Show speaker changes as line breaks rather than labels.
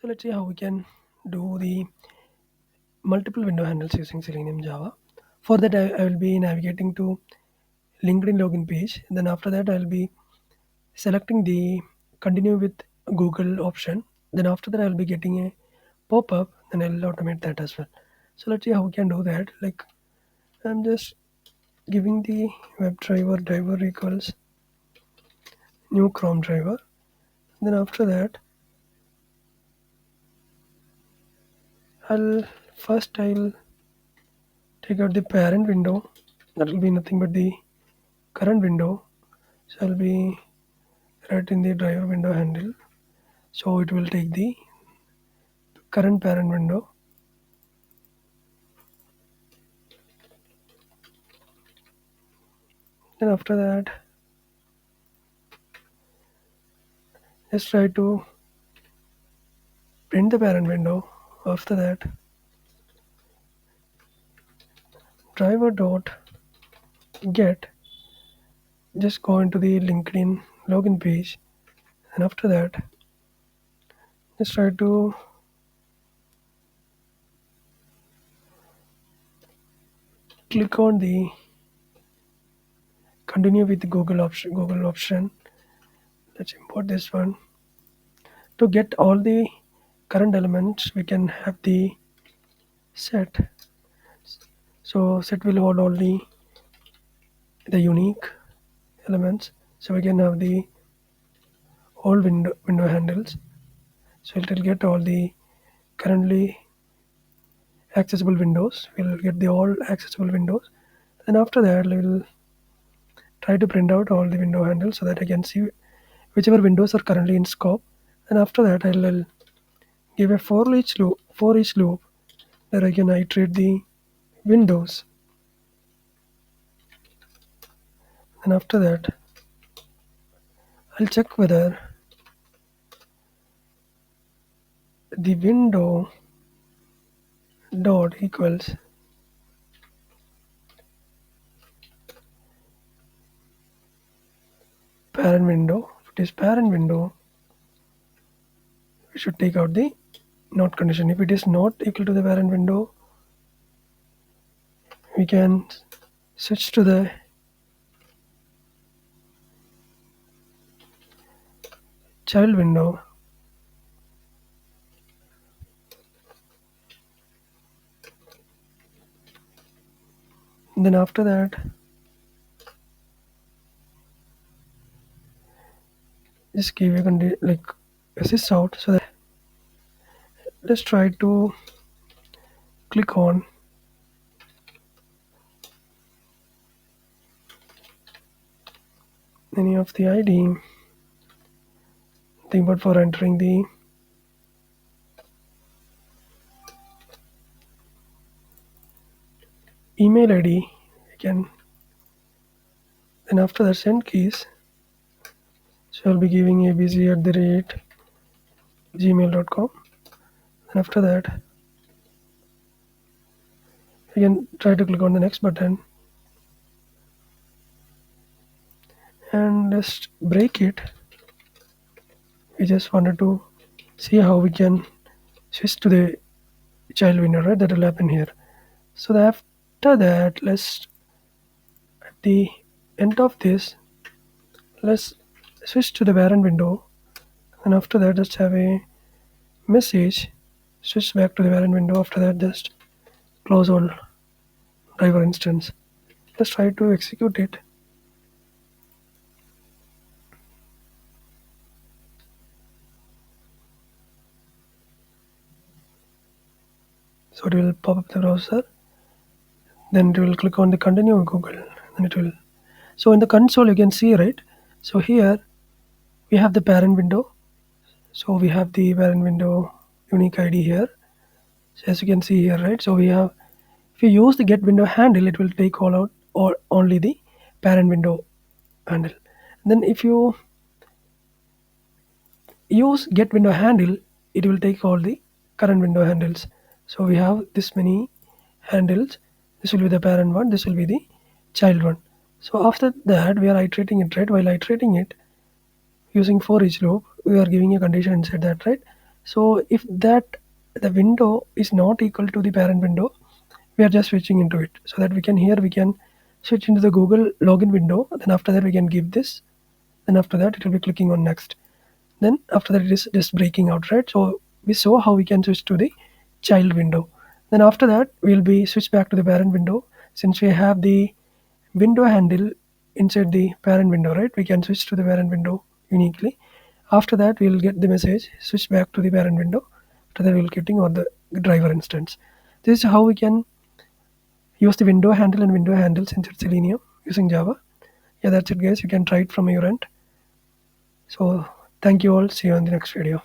So let's see how we can do the multiple window handles using Selenium Java. For that, I will be navigating to LinkedIn login page. Then after that, I'll be selecting the continue with Google option. Then after that, I'll be getting a pop-up. Then I'll automate that as well. So let's see how we can do that. Like I'm just giving the driver equals new Chrome driver. Then after that, I'll I'll take out the parent window. That will be nothing but the current window. So I'll be writing the driver window handle. So it will take the current parent window. Then after that, just try to print the parent window. After that, driver dot get, just go into the LinkedIn login page. And after that, just try to click on the continue with Google option. Let's import this one. To get all the current elements, we can have the set. So set will hold all the unique elements. So we can have the all window handles. So it will get all the currently accessible windows. We'll get the all accessible windows. And after that, we'll try to print out all the window handles so that I can see whichever windows are currently in scope. And after that, I'll give a for each loop that I can iterate the windows. And after that, I'll check whether the window dot equals parent window. If it is parent window, we should take out the not condition. If it is not equal to the parent window, we can switch to the child window. And then after that, just give a like assist out. So that let's try to click on any of the ID thing, but for entering the email ID, we can. Then after that, send keys. So I'll be giving abc@gmail.com. And after that, you can try to click on the next button and just break it. We just wanted to see how we can switch to the child window, right? That will happen here. So after that, let's at the end of this, let's switch to the parent window. And after that, just have a message. Switch back to the parent window. After that, just close all driver instance. Let's try to execute it. So it will pop up the browser. Then it will click on the continue with Google. And it will. So in the console, you can see, right? So here we have the parent window. So we have the parent window unique ID here. So as you can see here, right? So we have, if you use the get window handle, it will take all out or only the parent window handle. Then if you use get window handle, it will take all the current window handles. So we have this many handles. This will be the parent one, this will be the child one. So after that, we are iterating it, right? While iterating it using for each loop, we are giving a condition inside that, right? So if that the window is not equal to the parent window, we are just switching into it, so that we can switch into the Google login window. Then after that we can give this. Then after that it will be clicking on next. Then after that it is just breaking out, right? So we saw how we can switch to the child window. Then after that we'll be switch back to the parent window. Since we have the window handle inside the parent window, right? We can switch to the parent window uniquely. After that we'll get the message switch back to the parent window. After that we'll getting on the driver instance. This is how we can use the window handle and window handles inside Selenium using Java. Yeah, that's it guys. You can try it from your end. So thank you all. See you on the next video.